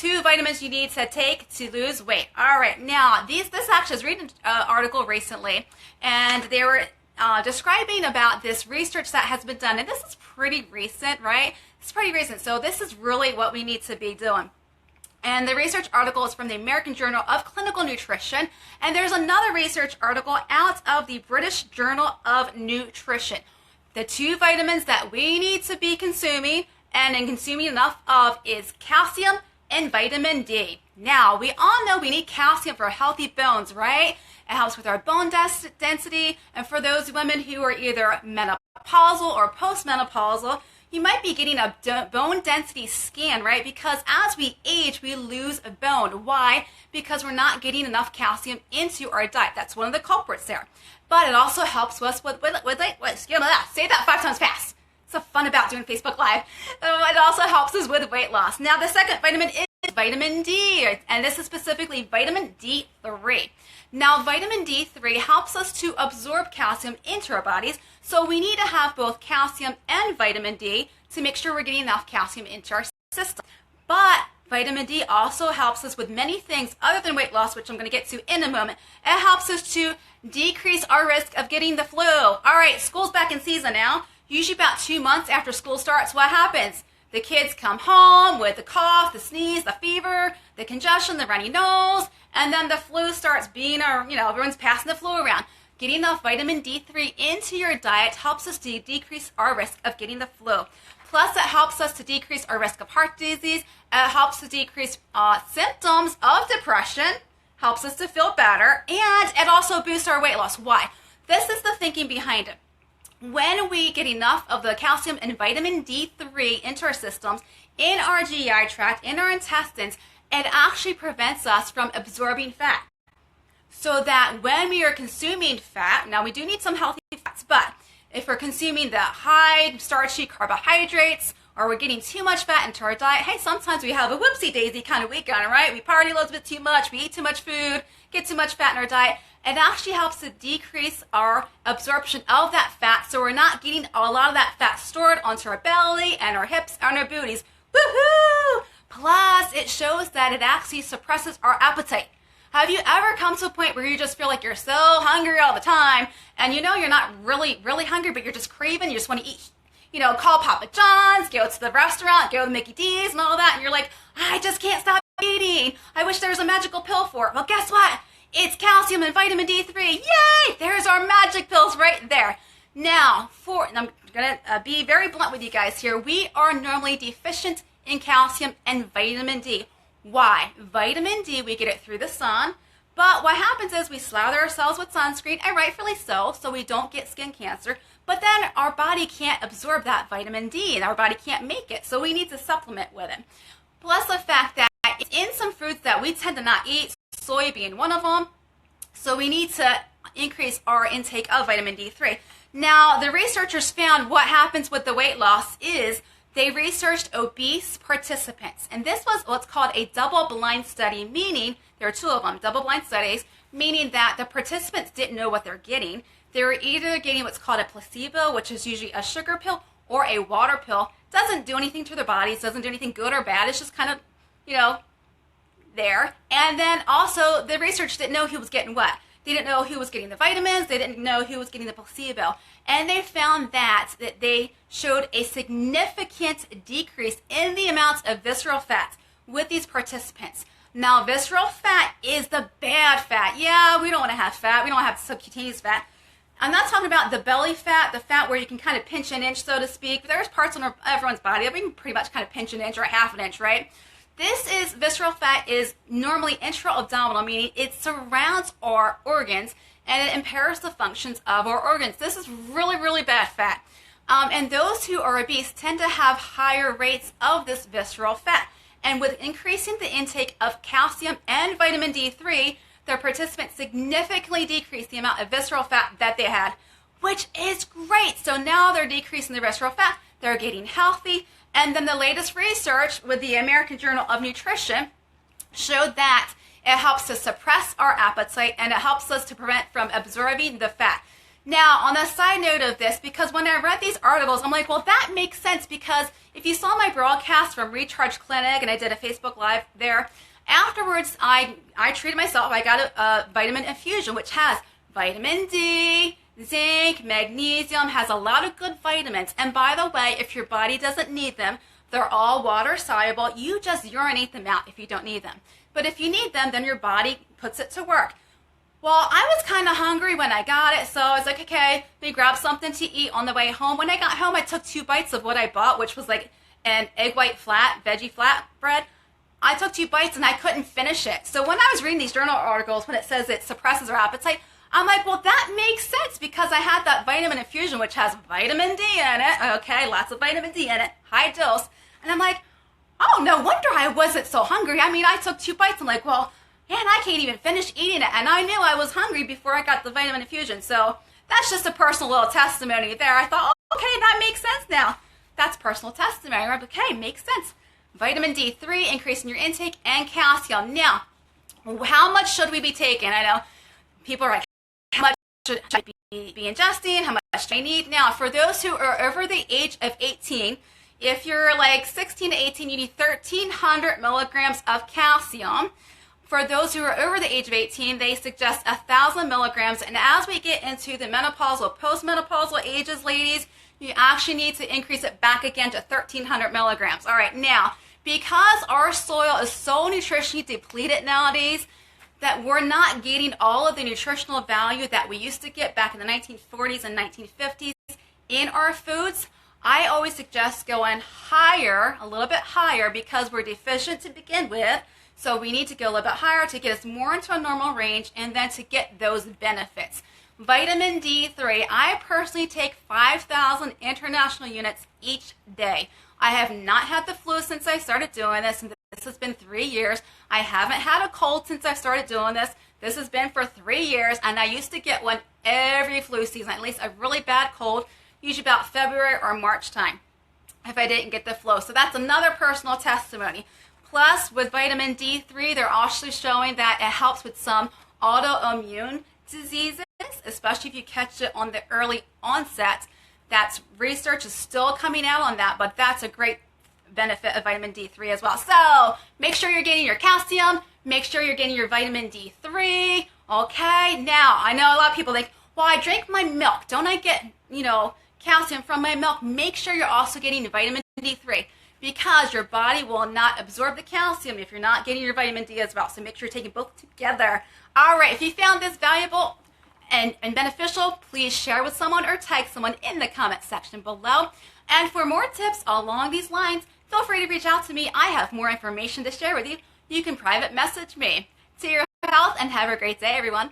2 vitamins you need to take to lose weight. All right, now this actually, I was reading an article recently, and they were describing about this research that has been done, and this is pretty recent, right? It's pretty recent, so this is really what we need to be doing. And the research article is from the American Journal of Clinical Nutrition, and there's another research article out of the British Journal of Nutrition. The 2 vitamins that we need to be consuming and consuming enough of is calcium and vitamin D. Now, we all know we need calcium for healthy bones, right? It helps with our bone density, and for those women who are either menopausal or postmenopausal, you might be getting a bone density scan, right? Because as we age, we lose a bone. Why? Because we're not getting enough calcium into our diet. That's one of the culprits there. But it also helps us with say that 5 times fast. It's so fun about doing Facebook Live. It also helps us with weight loss. Now, the second vitamin is vitamin D, and this is specifically vitamin D3. Now, vitamin D3 helps us to absorb calcium into our bodies, so we need to have both calcium and vitamin D to make sure we're getting enough calcium into our system. But vitamin D also helps us with many things other than weight loss, which I'm going to get to in a moment. It helps us to decrease our risk of getting the flu. All right, school's back in season now. Usually about 2 months after school starts, what happens? The kids come home with the cough, the sneeze, the fever, the congestion, the runny nose, and then the flu starts being, everyone's passing the flu around. Getting enough vitamin D3 into your diet helps us to decrease our risk of getting the flu. Plus, it helps us to decrease our risk of heart disease. It helps to decrease symptoms of depression, helps us to feel better, and it also boosts our weight loss. Why? This is the thinking behind it. When we get enough of the calcium and vitamin D3 into our systems, in our GI tract, in our intestines, it actually prevents us from absorbing fat. So that when we are consuming fat, now we do need some healthy fats, but if we're consuming the high starchy carbohydrates, or we're getting too much fat into our diet, hey, sometimes we have a whoopsie-daisy kind of week on it, right? We party a little bit too much, we eat too much food, get too much fat in our diet. It actually helps to decrease our absorption of that fat, so we're not getting a lot of that fat stored onto our belly and our hips and our booties. Woohoo! Plus, it shows that it actually suppresses our appetite. Have you ever come to a point where you just feel like you're so hungry all the time, and you're not really, really hungry, but you're just craving, you just want to eat, call Papa John's, go to the restaurant, go to Mickey D's and all that, and you're like, I just can't stop eating. I wish there was a magical pill for it. Well, guess what? It's calcium and vitamin D3. Yay! There's our magic pills right there. Now, I'm going to be very blunt with you guys here. We are normally deficient in calcium and vitamin D. Why? Vitamin D, we get it through the sun, but what happens is we slather ourselves with sunscreen, and rightfully so we don't get skin cancer, but then our body can't absorb that vitamin D, and our body can't make it, so we need to supplement with it. Plus the fact that it's in some fruits that we tend to not eat, soy being one of them, so we need to increase our intake of vitamin D3. Now, the researchers found what happens with the weight loss is they researched obese participants, and this was what's called a double-blind study, meaning there are 2 of them, double-blind studies, meaning that the participants didn't know what they're getting. They were either getting what's called a placebo, which is usually a sugar pill, or a water pill. Doesn't do anything to their bodies, doesn't do anything good or bad, it's just kind of, there. And then also, the research didn't know who was getting what. They didn't know who was getting the vitamins. They didn't know who was getting the placebo. And they found that they showed a significant decrease in the amounts of visceral fat with these participants. Now, visceral fat is the bad fat. Yeah, we don't want to have fat. We don't want to have subcutaneous fat. I'm not talking about the belly fat, the fat where you can kind of pinch an inch, so to speak. There's parts on everyone's body that we can pretty much kind of pinch an inch or half an inch, right? Visceral fat is normally intra-abdominal, meaning it surrounds our organs and it impairs the functions of our organs. This is really, really bad fat. And those who are obese tend to have higher rates of this visceral fat. And with increasing the intake of calcium and vitamin D3, their participants significantly decreased the amount of visceral fat that they had, which is great. So now they're decreasing the visceral fat, they're getting healthy. And then the latest research with the American Journal of Nutrition showed that it helps to suppress our appetite and it helps us to prevent from absorbing the fat. Now, on the side note of this, because when I read these articles, I'm like, well, that makes sense, because if you saw my broadcast from Recharge Clinic, and I did a Facebook Live there, afterwards, I treated myself. I got a vitamin infusion, which has vitamin D, zinc, magnesium, has a lot of good vitamins. And by the way, if your body doesn't need them, they're all water soluble. You just urinate them out if you don't need them. But if you need them, then your body puts it to work. Well, I was kind of hungry when I got it, so I was like, okay, let me grab something to eat on the way home. When I got home, I took 2 bites of what I bought, which was like an egg white flat, veggie flat bread. I took 2 bites and I couldn't finish it. So when I was reading these journal articles, when it says it suppresses our appetite, I'm like, well, that makes sense, because I had that vitamin infusion, which has vitamin D in it. Okay, lots of vitamin D in it, high dose. And I'm like, oh, no wonder I wasn't so hungry. I mean, I took 2 bites. I'm like, well, man, I can't even finish eating it. And I knew I was hungry before I got the vitamin infusion. So that's just a personal little testimony there. I thought, oh, okay, that makes sense now. That's personal testimony. I'm like, okay, makes sense. Vitamin D3, increasing your intake, and calcium. Now, how much should we be taking? I know people are like, how much should I be ingesting? How much do I need? Now, for those who are over the age of 18, if you're like 16 to 18, you need 1,300 milligrams of calcium. For those who are over the age of 18, they suggest 1,000 milligrams. And as we get into the menopausal, postmenopausal ages, ladies, you actually need to increase it back again to 1,300 milligrams. All right, now, because our soil is so nutritionally depleted nowadays, that we're not getting all of the nutritional value that we used to get back in the 1940s and 1950s in our foods, I always suggest going higher, a little bit higher, because we're deficient to begin with. So we need to go a little bit higher to get us more into a normal range and then to get those benefits. Vitamin D3, I personally take 5,000 international units each day. I have not had the flu since I started doing this, and this has been 3 years. I haven't had a cold since I started doing this. This has been for 3 years, and I used to get one every flu season, at least a really bad cold, usually about February or March time, if I didn't get the flu. So that's another personal testimony. Plus, with vitamin D3, they're also showing that it helps with some autoimmune diseases, especially if you catch it on the early onset. That's research is still coming out on that, but that's a great benefit of vitamin D3 as well. So make sure you're getting your calcium. Make sure you're getting your vitamin D3. Okay. Now, I know a lot of people think, well, I drink my milk. Don't I get, calcium from my milk? Make sure you're also getting vitamin D3, because your body will not absorb the calcium if you're not getting your vitamin D as well. So make sure you're taking both together. All right. If you found this valuable and beneficial, please share with someone or tag someone in the comment section below. And for more tips along these lines, feel free to reach out to me. I have more information to share with you. You can private message me. To your health, and have a great day, everyone.